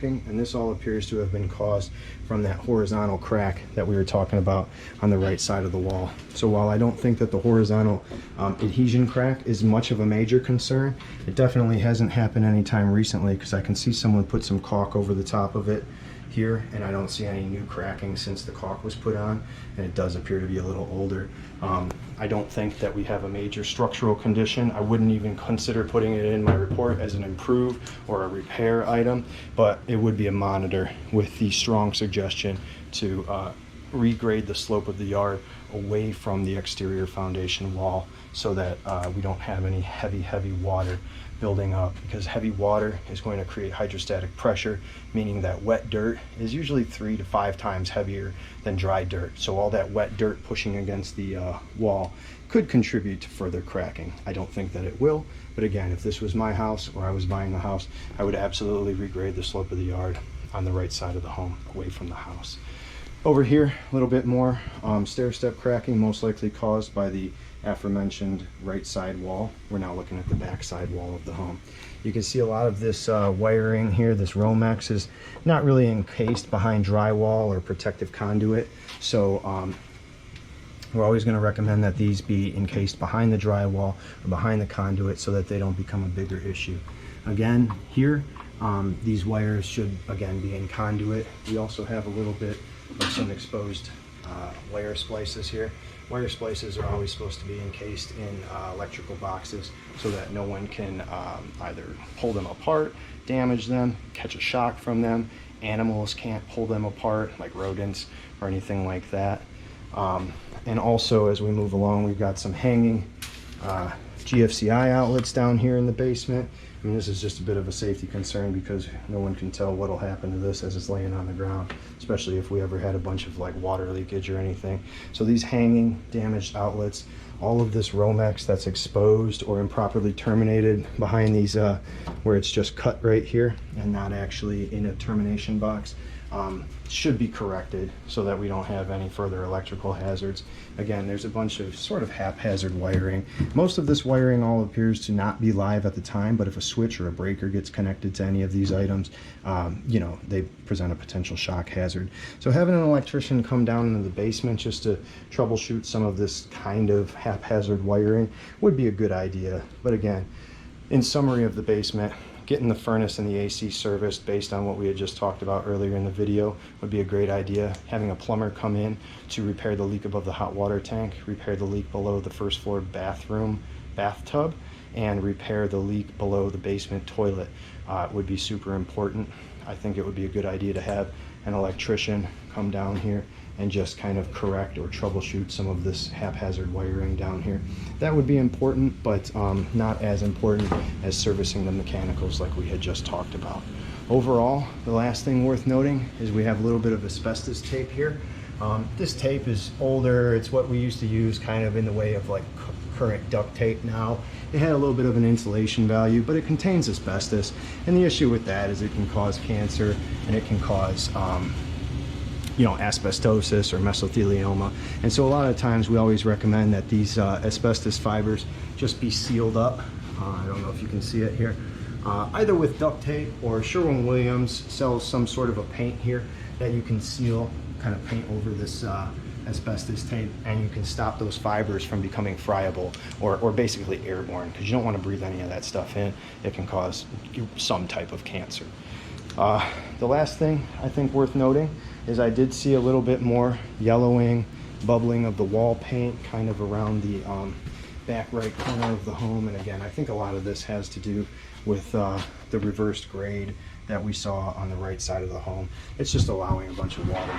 cracking, and this all appears to have been caused from that horizontal crack that we were talking about on the right side of the wall. So while I don't think that the horizontal adhesion crack is much of a major concern, it definitely hasn't happened anytime recently, because I can see someone put some caulk over the top of it here, and I don't see any new cracking since the caulk was put on, and it does appear to be a little older. I don't think that we have a major structural condition. I wouldn't even consider putting it in my report as an improve or a repair item, but it would be a monitor with the strong suggestion to regrade the slope of the yard away from the exterior foundation wall, so that we don't have any heavy water building up, because heavy water is going to create hydrostatic pressure, meaning that wet dirt is usually 3 to 5 times heavier than dry dirt. So all that wet dirt pushing against the wall could contribute to further cracking. I don't think that it will, but again, if this was my house or I was buying a house, I would absolutely regrade the slope of the yard on the right side of the home, away from the house. Over here, a little bit more stair-step cracking, most likely caused by the aforementioned right side wall. We're now looking at the back side wall of the home. You can see a lot of this wiring here. This Romex is not really encased behind drywall or protective conduit, so we're always going to recommend that these be encased behind the drywall or behind the conduit, so that they don't become a bigger issue. Again, here, these wires should again be in conduit. We also have a little bit of some exposed wire splices here. Wire splices are always supposed to be encased in electrical boxes, so that no one can either pull them apart, damage them, catch a shock from them. Animals can't pull them apart, like rodents or anything like that. And also, as we move along, we've got some hanging GFCI outlets down here in the basement. I mean, this is just a bit of a safety concern, because no one can tell what'll happen to this as it's laying on the ground, especially if we ever had a bunch of like water leakage or anything. So these hanging damaged outlets, all of this Romex that's exposed or improperly terminated behind these where it's just cut right here and not actually in a termination box, should be corrected, so that we don't have any further electrical hazards. Again, there's a bunch of sort of haphazard wiring. Most of this wiring all appears to not be live at the time, but if a switch or a breaker gets connected to any of these items, you know, they present a potential shock hazard. So having an electrician come down into the basement just to troubleshoot some of this kind of haphazard wiring would be a good idea. But again, in summary of the basement, getting the furnace and the AC serviced based on what we had just talked about earlier in the video would be a great idea. Having a plumber come in to repair the leak above the hot water tank, repair the leak below the first floor bathtub, and repair the leak below the basement toilet would be super important. I think it would be a good idea to have an electrician come down here and just kind of correct or troubleshoot some of this haphazard wiring down here. That would be important, but not as important as servicing the mechanicals like we had just talked about. Overall, the last thing worth noting is we have a little bit of asbestos tape here. This tape is older. It's what we used to use kind of in the way of like current duct tape now. It had a little bit of an insulation value, but it contains asbestos, and the issue with that is it can cause cancer, and it can cause you know, asbestosis or mesothelioma. And so a lot of times we always recommend that these asbestos fibers just be sealed up. I don't know if you can see it here. Either with duct tape, or Sherwin-Williams sells some sort of a paint here that you can seal, kind of paint over this asbestos tape, and you can stop those fibers from becoming friable or basically airborne, because you don't want to breathe any of that stuff in. It can cause some type of cancer. The last thing I think worth noting is I did see a little bit more yellowing, bubbling of the wall paint kind of around the back right corner of the home. And again, I think a lot of this has to do with the reversed grade that we saw on the right side of the home. It's just allowing a bunch of water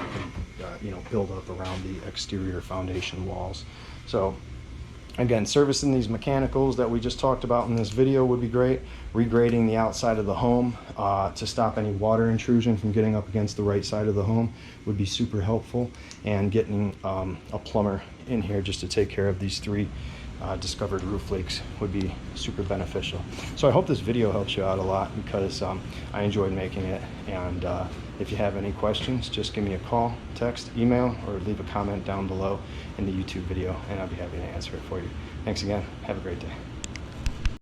to you know, build up around the exterior foundation walls. So again, servicing these mechanicals that we just talked about in this video would be great. Regrading the outside of the home to stop any water intrusion from getting up against the right side of the home would be super helpful. And getting a plumber in here just to take care of these 3 discovered roof leaks would be super beneficial. So I hope this video helps you out a lot, because I enjoyed making it. And if you have any questions, just give me a call, text, email, or leave a comment down below in the YouTube video, and I'll be happy to answer it for you. Thanks again. Have a great day.